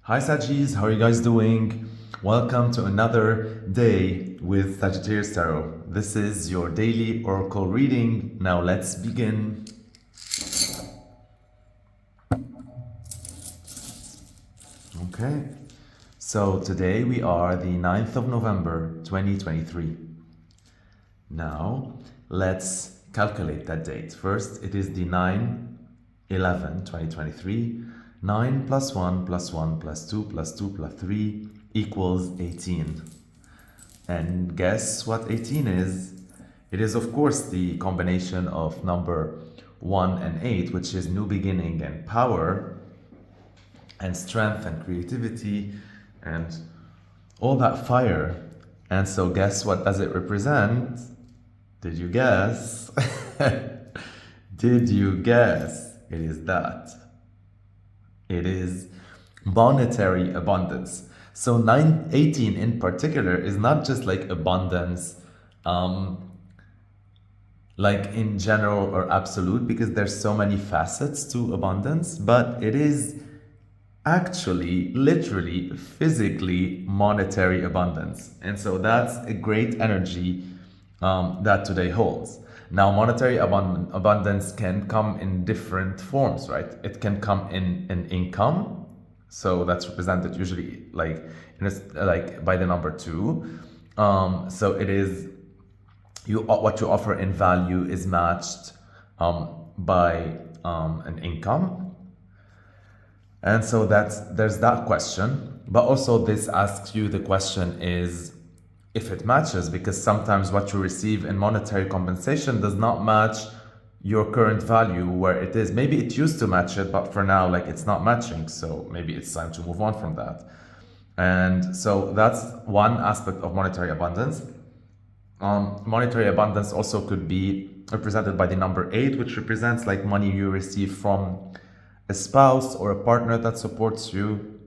Hi Sagis, how are you guys doing? Welcome to another day with Sagittarius Tarot. This is your daily oracle reading. Now let's begin. Okay, so today we are the 9th of November 2023. Now let's calculate that date. First, it is the 9/11/2023. 9 plus 1 plus 1 plus 2 plus 2 plus 3 equals 18. And guess what 18 is? It is, of course, the combination of number 1 and 8, which is new beginning and power and strength and creativity and all that fire. And so guess what does it represent? Did you guess? Did you guess? It is that. It is monetary abundance. So 18 in particular is not just like abundance, like in general or absolute, because there's so many facets to abundance, but it is actually, literally, physically monetary abundance. And so that's a great energy that today holds. Now, monetary abundance can come in different forms, right? It can come in an income. So that's represented usually like by the number 2. So it is what you offer in value is matched by an income. And so there's that question. But also this asks you, the question is if it matches, because sometimes what you receive in monetary compensation does not match your current value where it is. Maybe it used to match it, but for now, like, it's not matching. So maybe it's time to move on from that. And so that's one aspect of monetary abundance. Monetary abundance also could be represented by the number 8, which represents like money you receive from a spouse or a partner that supports you.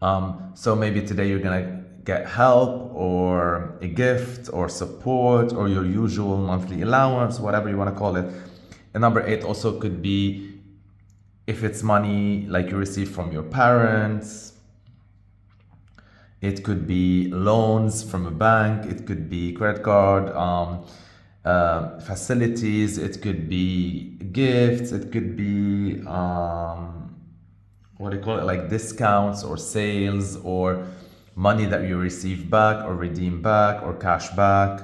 So maybe today you're gonna get help or a gift or support or your usual monthly allowance, whatever you want to call it. And number 8 also could be if it's money like you receive from your parents. It could be loans from a bank. It could be credit card facilities. It could be gifts. It could be what do you call it, like discounts or sales or money that you receive back or redeem back or cash back.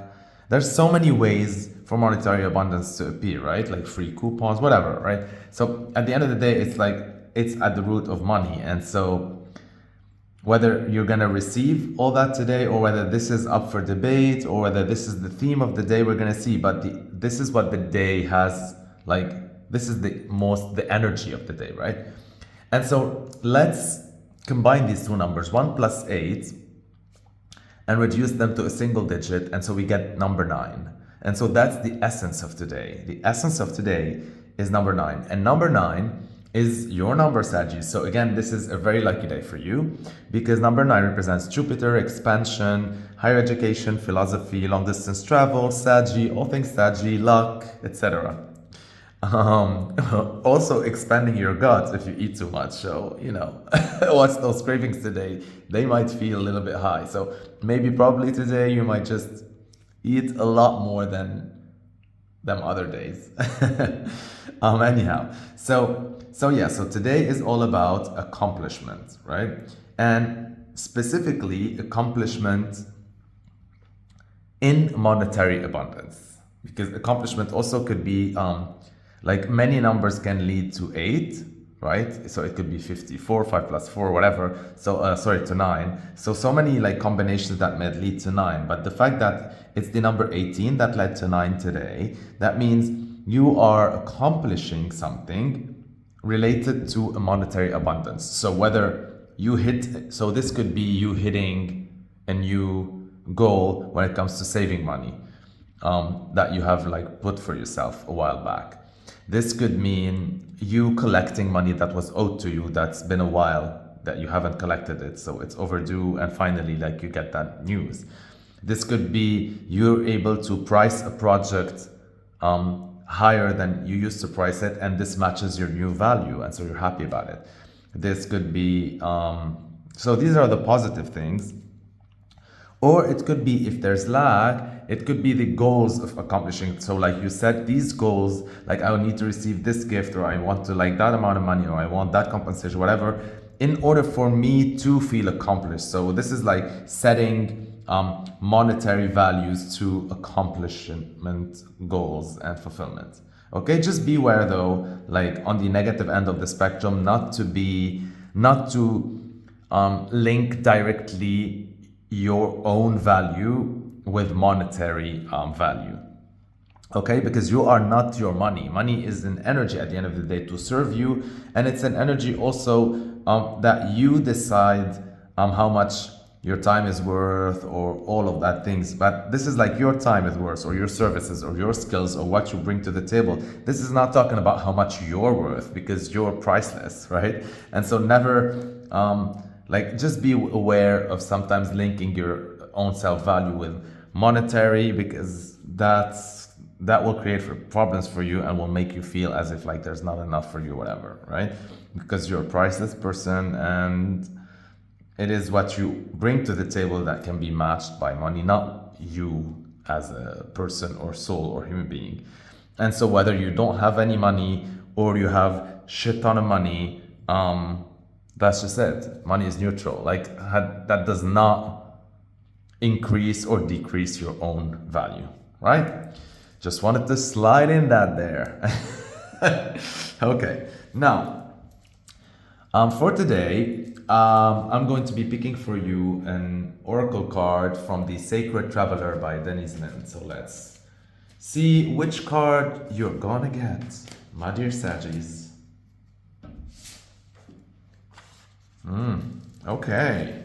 There's so many ways for monetary abundance to appear, right? Like free coupons, whatever, right? So at the end of the day, it's like it's at the root of money. And so whether you're gonna receive all that today or whether this is up for debate or whether this is the theme of the day, we're gonna see. But this is what the day has, like, this is the energy of the day, right? And so let's combine these two numbers, 1 plus 8, and reduce them to a single digit, and so we get number 9. And so that's the essence of today. The essence of today is number 9. And number 9 is your number, Saggy. So again, this is a very lucky day for you because number 9 represents Jupiter, expansion, higher education, philosophy, long distance travel, Saggy, all things Saggy, luck, etc. Also expanding your guts if you eat too much. So, what's those cravings today? They might feel a little bit high. So maybe probably today you might just eat a lot more than them other days. Anyhow, so today is all about accomplishment, right? And specifically accomplishment in monetary abundance, because accomplishment also could be like many numbers can lead to 8, right? So it could be 54, 5 plus 4, whatever. So, to 9. So many like combinations that might lead to 9. But the fact that it's the number 18 that led to 9 today, that means you are accomplishing something related to a monetary abundance. So whether you so this could be you hitting a new goal when it comes to saving money that you have like put for yourself a while back. This could mean you collecting money that was owed to you that's been a while that you haven't collected it, so it's overdue, and finally like you get that news. This could be you're able to price a project higher than you used to price it, and this matches your new value, and so you're happy about it. This could be, so these are the positive things. Or it could be, if there's lack, it could be the goals of accomplishing. So like you said, these goals, like I would need to receive this gift, or I want to like that amount of money, or I want that compensation, whatever, in order for me to feel accomplished. So this is like setting monetary values to accomplishment goals and fulfillment. Okay, just beware though, like on the negative end of the spectrum, not to link directly your own value with monetary value. Okay, because you are not your money. Money is an energy at the end of the day to serve you, and it's an energy also that you decide how much your time is worth, or all of that things. But this is like your time is worth, or your services, or your skills, or what you bring to the table. This is not talking about how much you're worth, because you're priceless, right? And so never like, just be aware of sometimes linking your own self-value with monetary, because that will create problems for you and will make you feel as if like there's not enough for you, whatever, right? Because you're a priceless person, and it is what you bring to the table that can be matched by money, not you as a person or soul or human being. And so whether you don't have any money or you have shit ton of money, that's just it. Money is neutral. Like that does not increase or decrease your own value, right? Just wanted to slide in that there. Okay, now for today, I'm going to be picking for you an oracle card from the Sacred Traveler by Denise Lynn. So let's see which card you're gonna get, my dear Saggies. Okay.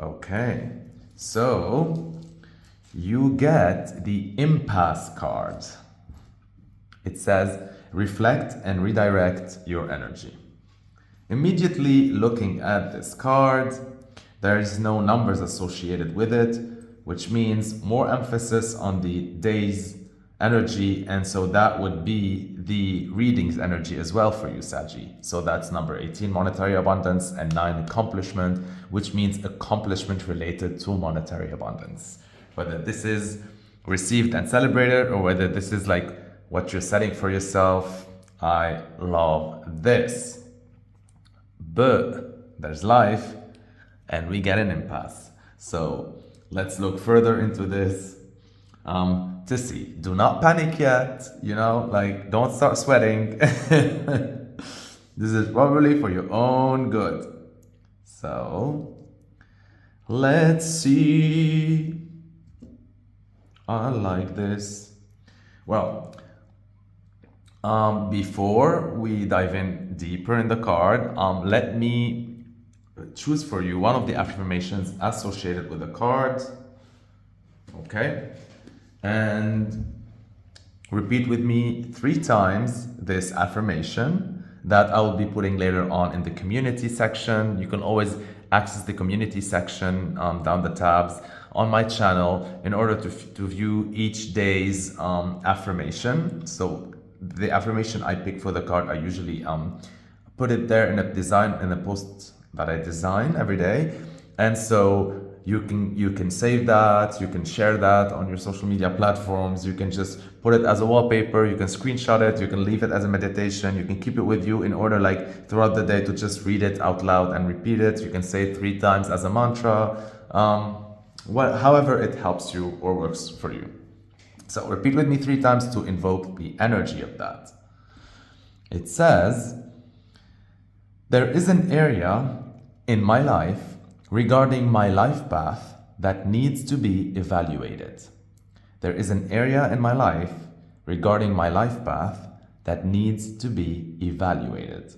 Okay. So you get the impasse card. It says, reflect and redirect your energy. Immediately looking at this card, there is no numbers associated with it, which means more emphasis on the day's energy, and so that would be the reading's energy as well for you, Saggy. So that's number 18, monetary abundance, and 9, accomplishment, which means accomplishment related to monetary abundance. Whether this is received and celebrated, or whether this is like what you're setting for yourself, I love this. But there's life, and we get an impasse. So let's look further into this to see. Do not panic yet, like don't start sweating. This is probably for your own good. So let's see. I like this. Well, before we dive in deeper in the card, let me choose for you one of the affirmations associated with the card. Okay? And repeat with me 3 times this affirmation that I will be putting later on in the community section. You can always access the community section down the tabs on my channel in order to view each day's affirmation. So the affirmation I pick for the card, I usually put it there in a post that I design every day. And so you can save that, you can share that on your social media platforms, you can just put it as a wallpaper, you can screenshot it, you can leave it as a meditation, you can keep it with you in order like throughout the day to just read it out loud and repeat it. You can say it 3 times as a mantra, however it helps you or works for you. So repeat with me 3 times to invoke the energy of that. It says, there is an area in my life regarding my life path that needs to be evaluated. There is an area in my life regarding my life path that needs to be evaluated.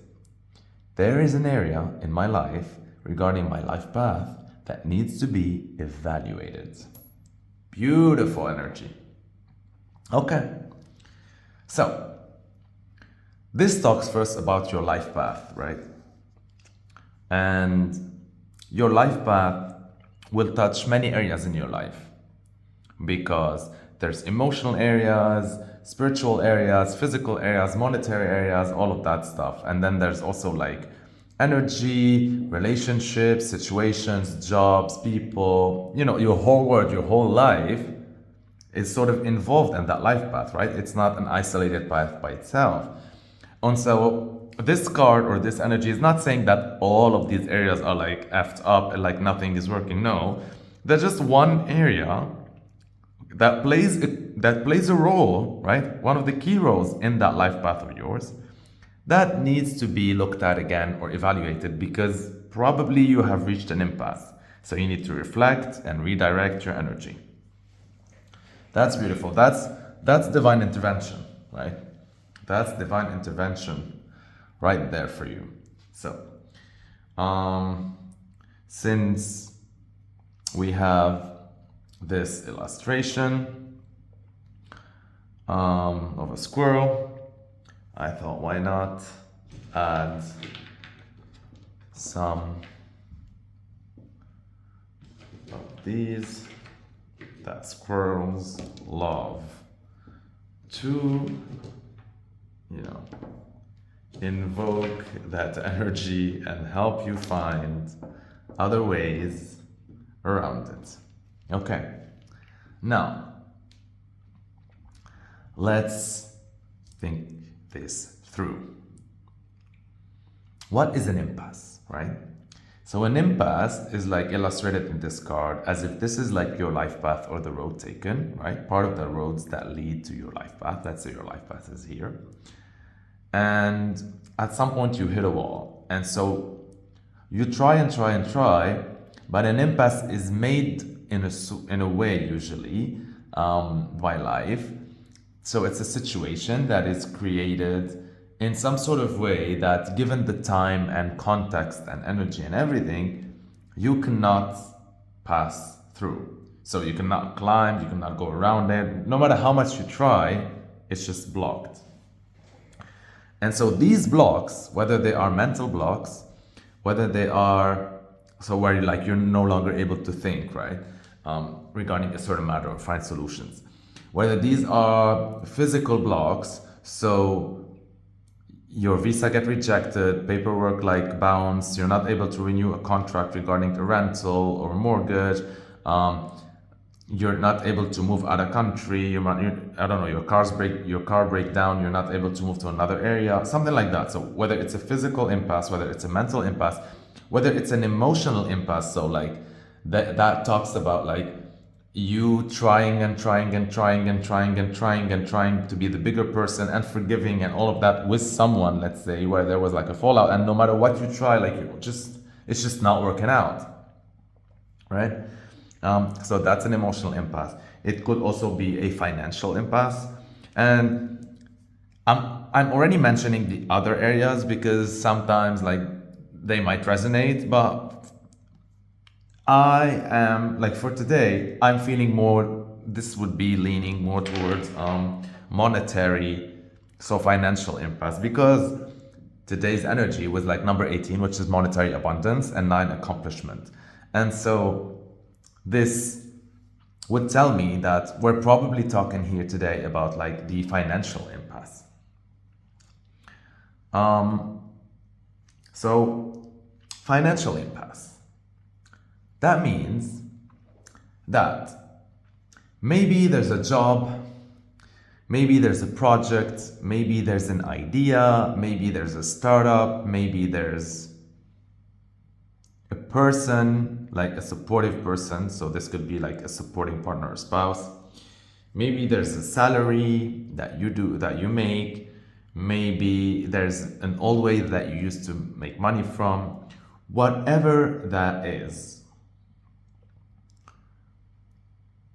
There is an area in my life regarding my life path that needs to be evaluated. Beautiful energy. Okay. So, this talks first about your life path, right? And your life path will touch many areas in your life because there's emotional areas, spiritual areas, physical areas, monetary areas, all of that stuff. And then there's also like energy, relationships, situations, jobs, people, you know, your whole world, your whole life is sort of involved in that life path, right? It's not an isolated path by itself. And so this card or this energy is not saying that all of these areas are like effed up and like nothing is working. No, there's just one area that plays a role, right? One of the key roles in that life path of yours that needs to be looked at again or evaluated, because probably you have reached an impasse. So you need to reflect and redirect your energy. That's beautiful. That's divine intervention, right? That's divine intervention right there for you. So, since we have this illustration of a squirrel, I thought, why not add some of these that squirrels love to, you know, invoke that energy and help you find other ways around it. Okay, now let's think this through. What is an impasse, right? So an impasse is like illustrated in this card as if this is like your life path or the road taken, right? Part of the roads that lead to your life path. Let's say your life path is here. And at some point you hit a wall. And so you try and try and try, but an impasse is made in a way usually by life. So it's a situation that is created in some sort of way that, given the time and context and energy and everything, you cannot pass through. So you cannot climb, you cannot go around it. No matter how much you try, it's just blocked. And so these blocks, whether they are mental blocks, whether they are, so where you're no longer able to think, right? Regarding a certain matter or find solutions. Whether these are physical blocks, so your visa get rejected, paperwork like bounce, you're not able to renew a contract regarding a rental or mortgage, you're not able to move out of country, your car break down, you're not able to move to another area, something like that. So whether it's a physical impasse, whether it's a mental impasse, whether it's an emotional impasse, so like that talks about like you trying and trying and trying and trying and trying and trying to be the bigger person and forgiving and all of that with someone, let's say, where there was like a fallout, and no matter what you try, like it's just not working out, right? So that's an emotional impasse. It could also be a financial impasse, and I'm already mentioning the other areas because sometimes like they might resonate, but I am, like for today, I'm feeling more, this would be leaning more towards monetary, so financial impasse, because today's energy was like number 18, which is monetary abundance, and 9, accomplishment. And so this would tell me that we're probably talking here today about like the financial impasse. So financial impasse. That means that maybe there's a job, maybe there's a project, maybe there's an idea, maybe there's a startup, maybe there's a person, like a supportive person. So this could be like a supporting partner or spouse. Maybe there's a salary that you make. Maybe there's an old way that you used to make money from. Whatever that is.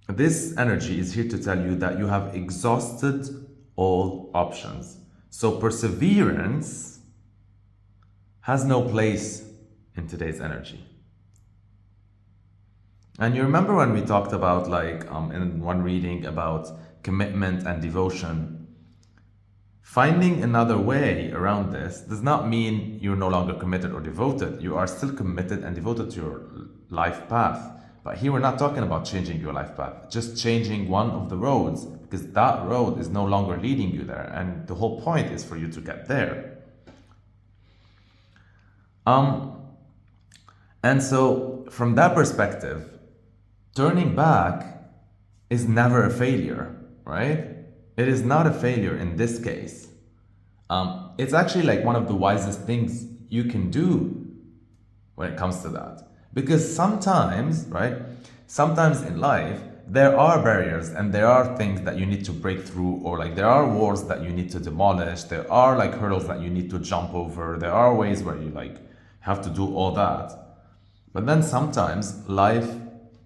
This energy is here to tell you that you have exhausted all options. So perseverance has no place in today's energy. And you remember when we talked about like in one reading about commitment and devotion, finding another way around this does not mean you're no longer committed or devoted. You are still committed and devoted to your life path. But here we're not talking about changing your life path, just changing one of the roads because that road is no longer leading you there, and the whole point is for you to get there. And so from that perspective, turning back is never a failure, right? It is not a failure in this case. It's actually like one of the wisest things you can do when it comes to that. Because sometimes, right, sometimes in life, there are barriers and there are things that you need to break through, or like there are walls that you need to demolish. There are like hurdles that you need to jump over. There are ways where you like have to do all that. But then sometimes life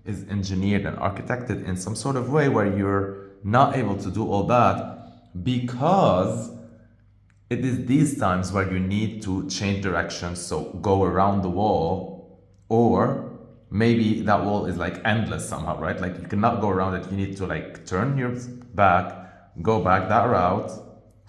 is engineered and architected in some sort of way where you're not able to do all that, because it is these times where you need to change direction, so go around the wall, or maybe that wall is like endless somehow, right? Like you cannot go around it, you need to like turn your back, go back that route,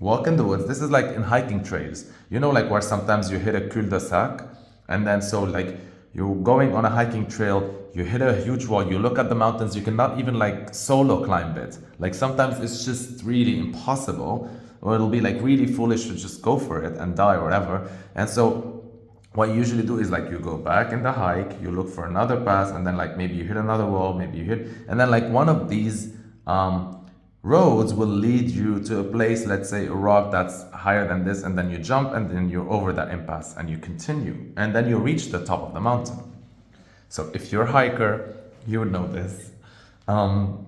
walk in the woods. This is like in hiking trails, you know, like where sometimes you hit a cul-de-sac, and then so like you're going on a hiking trail, you hit a huge wall, you look at the mountains, you cannot even like solo climb it. Like sometimes it's just really impossible, or it'll be like really foolish to just go for it and die or whatever. And so what you usually do is like you go back in the hike, you look for another pass, and then like maybe you hit another wall, maybe you hit, and then like one of these roads will lead you to a place, let's say a rock that's higher than this, and then you jump and then you're over that impasse and you continue, and then you reach the top of the mountain. So if you're a hiker, you would know this. And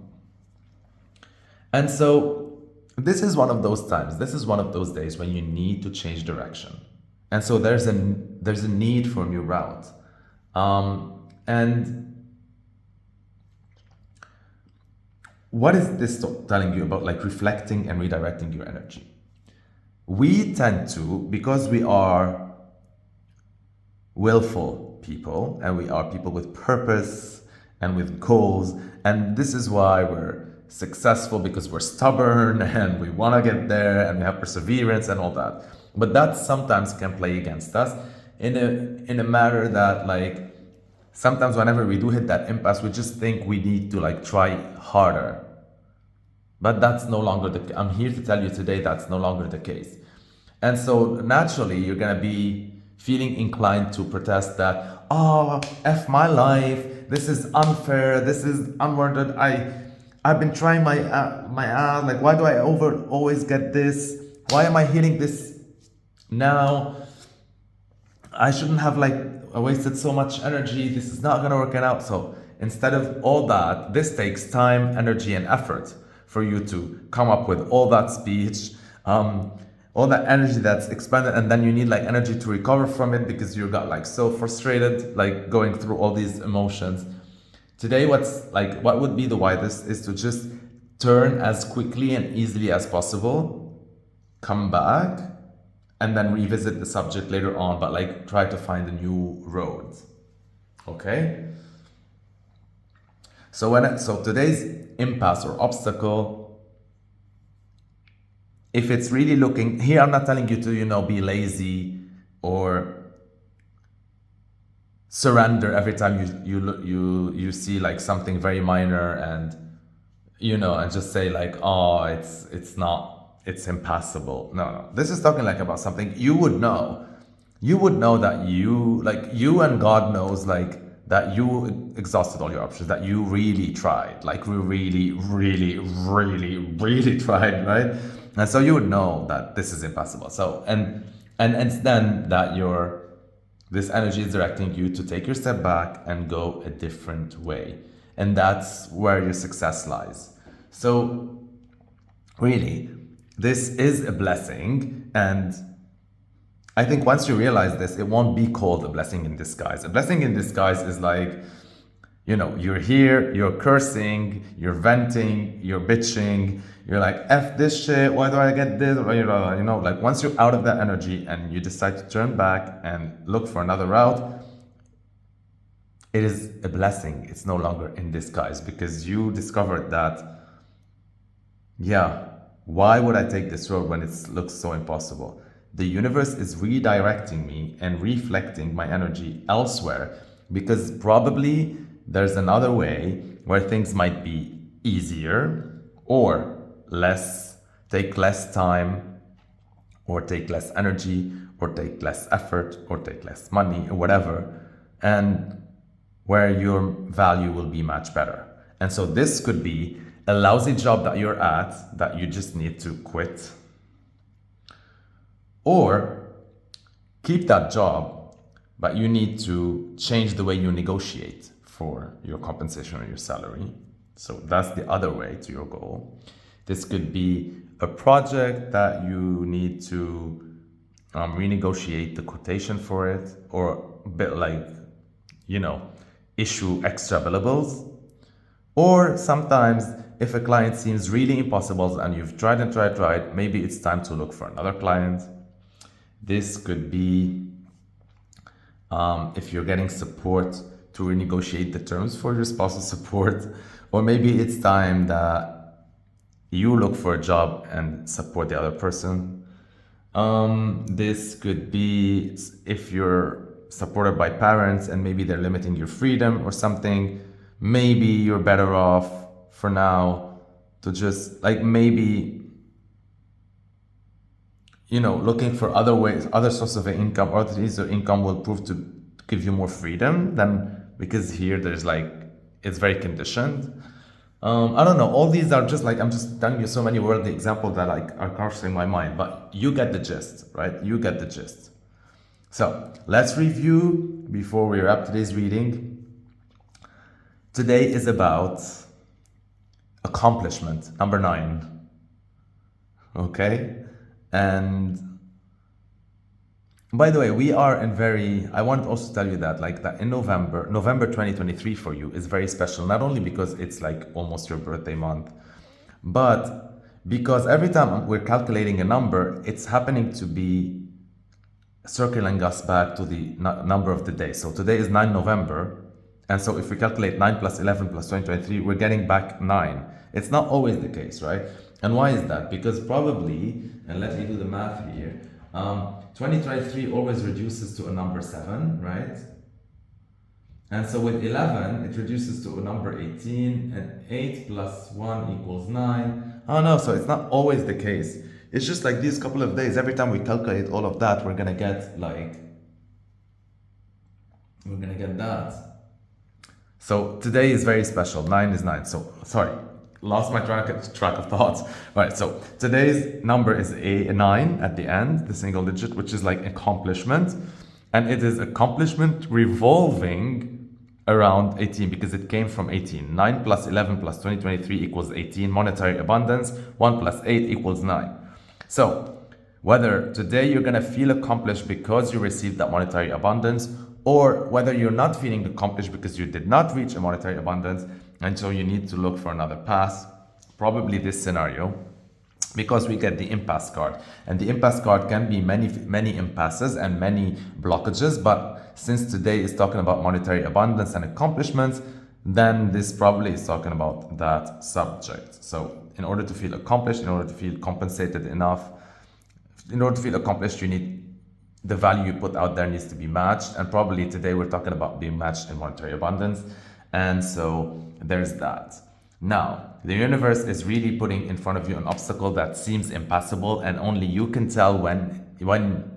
so this is one of those times, this is one of those days when you need to change direction. And so there's a need for a new route. And what is this telling you about like reflecting and redirecting your energy? We tend to, because we are willful people and we are people with purpose and with goals, and this is why we're successful, because we're stubborn and we want to get there and we have perseverance and all that. But that sometimes can play against us in a matter that like sometimes whenever we do hit that impasse, we just think we need to like try harder. But that's no longer I'm here to tell you today that's no longer the case. And so naturally you're gonna be feeling inclined to protest that, oh, F my life, this is unfair, this is unwarranted, I've been trying my ass, like why do I always get this? Why am I hitting this now? I shouldn't have like wasted so much energy, this is not gonna work out. So instead of all that, this takes time, energy, and effort for you to come up with all that speech, all that energy that's expended, and then you need like energy to recover from it because you got like so frustrated, like going through all these emotions. Today, what would be the wisest is to just turn as quickly and easily as possible, come back, and then revisit the subject later on, but like try to find a new road. Okay? So today's impasse or obstacle, if it's really looking, here I'm not telling you to, be lazy or surrender every time you see like something very minor and and just say like, oh, it's impassable. No, this is talking like about something you would know that you and God knows like that you exhausted all your options, that you really tried, like we really, really, really, really tried, right? And so you would know that this is impossible. So and then that this energy is directing you to take your step back and go a different way. And that's where your success lies. So really, this is a blessing. And I think once you realize this, it won't be called a blessing in disguise. A blessing in disguise is like, you're here, you're cursing, you're venting, you're bitching, you're like, F this shit, why do I get this? Like once you're out of that energy and you decide to turn back and look for another route, it is a blessing. It's no longer in disguise because you discovered that, why would I take this road when it looks so impossible? The universe is redirecting me and reflecting my energy elsewhere because probably there's another way where things might be easier or take less time, or take less energy, or take less effort, or take less money, or whatever, and where your value will be much better. And so this could be a lousy job that you're at that you just need to quit, or keep that job, but you need to change the way you negotiate for your compensation or your salary. So that's the other way to your goal. This could be a project that you need to renegotiate the quotation for it, or a bit like, issue extra billables. Or sometimes if a client seems really impossible and you've tried and tried, maybe it's time to look for another client. This could be if you're getting support to renegotiate the terms for your spousal support, or maybe it's time that you look for a job and support the other person. This could be if you're supported by parents and maybe they're limiting your freedom or something. Maybe you're better off for now to just maybe looking for other ways, other sources of income, or at least your income will prove to give you more freedom than, because here there's it's very conditioned. I don't know, all these are just I'm just telling you so many worldly examples that are crossing my mind, but you get the gist, right? You get the gist. So let's review before we wrap today's reading. Today is about accomplishment, number 9. Okay? And by the way, we are I want to also tell you that that in November 2023 for you is very special, not only because it's almost your birthday month, but because every time we're calculating a number, it's happening to be circling us back to the number of the day. So today is 9 November. And so if we calculate 9 plus 11 plus 2023, we're getting back 9. It's not always the case, right? And why is that? Because probably, and let me do the math here, 2023 always reduces to a number 7, right? And so with 11, it reduces to a number 18, and 8 plus 1 equals 9. Oh no, so it's not always the case. It's just these couple of days, every time we calculate all of that, we're gonna get that. So today is very special. 9 is 9. So sorry, lost my track of thoughts. All right, so today's number is a 9 at the end, the single digit, which is accomplishment. And it is accomplishment revolving around 18 because it came from 18. 9 plus 11 plus 2023 equals 18. Monetary abundance. 1 plus 8 equals 9. So whether today you're going to feel accomplished because you received that monetary abundance, or whether you're not feeling accomplished because you did not reach a monetary abundance, and so you need to look for another path, probably this scenario, because we get the impasse card. And the impasse card can be many impasses and many blockages, but since today is talking about monetary abundance and accomplishments, then this probably is talking about that subject. So in order to feel accomplished, in order to feel compensated enough, in order to feel accomplished, you need the value you put out there needs to be matched. And probably today we're talking about being matched in monetary abundance. And so there's that. Now, the universe is really putting in front of you an obstacle that seems impassable, and only you can tell when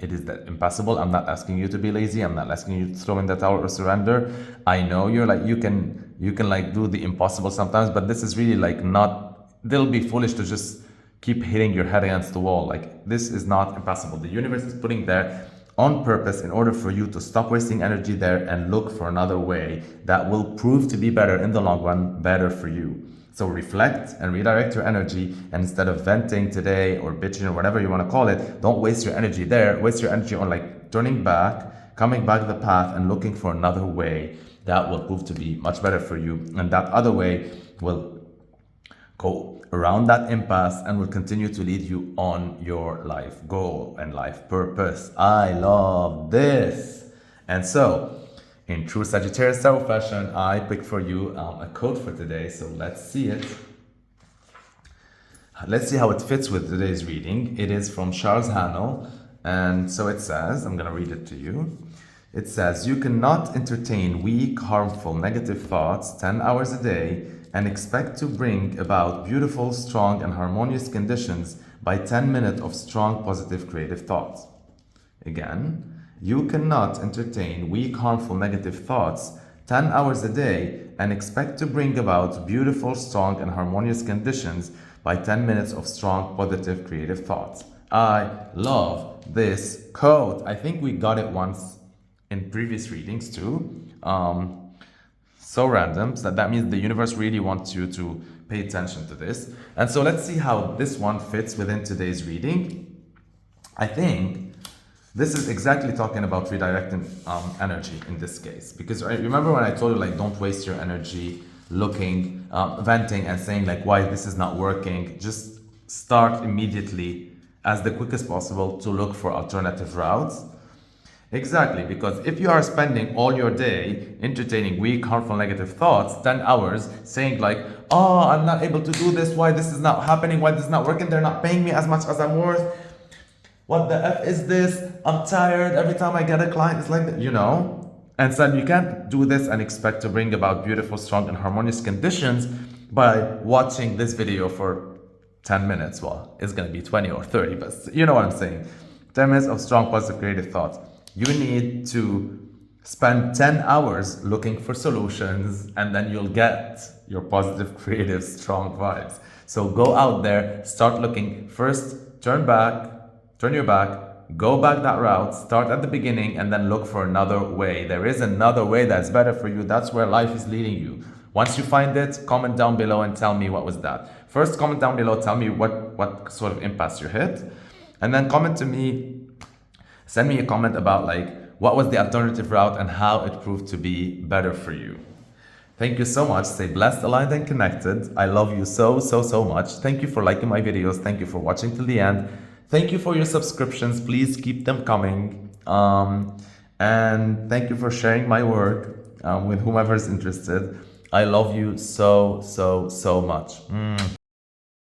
it is that impassable. I'm not asking you to be lazy. I'm not asking you to throw in the towel or surrender. I know you're you can do the impossible sometimes, but this is really not, they'll be foolish to just keep hitting your head against the wall. This is not impassable. The universe is putting there on purpose in order for you to stop wasting energy there and look for another way that will prove to be better in the long run, better for you. So reflect and redirect your energy, and instead of venting today or bitching or whatever you want to call it, don't waste your energy there. Waste your energy on turning back, coming back to the path and looking for another way that will prove to be much better for you. And that other way will go around that impasse and will continue to lead you on your life goal and life purpose. I love this. And so, in true Sagittarius Tarot fashion, I picked for you a quote for today. So let's see it. Let's see how it fits with today's reading. It is from Charles Hannell. And so it says, I'm going to read it to you. It says, "You cannot entertain weak, harmful, negative thoughts 10 hours a day and expect to bring about beautiful, strong, and harmonious conditions by 10 minutes of strong, positive, creative thoughts. Again, you cannot entertain weak, harmful, negative thoughts 10 hours a day and expect to bring about beautiful, strong, and harmonious conditions by 10 minutes of strong, positive, creative thoughts. I love this quote. I think we got it once in previous readings too. So random. So that means the universe really wants you to pay attention to this. And so let's see how this one fits within today's reading. I think this is exactly talking about redirecting energy in this case. Because remember when I told you, like, don't waste your energy looking, venting and saying like, why this is not working. Just start immediately as the quickest possible to look for alternative routes. Exactly, because if you are spending all your day entertaining weak, harmful, negative thoughts, 10 hours, saying like, oh, I'm not able to do this, why this is not happening, why this is not working, they're not paying me as much as I'm worth, what the F is this, I'm tired, every time I get a client, it's like, you know? And so you can't do this and expect to bring about beautiful, strong, and harmonious conditions by watching this video for 10 minutes. Well, it's gonna be 20 or 30, but you know what I'm saying. 10 minutes of strong, positive, creative thoughts. You need to spend 10 hours looking for solutions, and then you'll get your positive, creative, strong vibes. So go out there, start looking. First, turn your back, go back that route, start at the beginning, and then look for another way. There is another way that's better for you. That's where life is leading you. Once you find it, comment down below and tell me what was that. First, comment down below, tell me what sort of impasse you hit. And then comment to me, send me a comment about like what was the alternative route and how it proved to be better for you. Thank you so much. Stay blessed, aligned, and connected. I love you so much. Thank you for liking my videos. Thank you for watching till the end. Thank you for your subscriptions. Please keep them coming. And thank you for sharing my work with whomever is interested. I love you so much.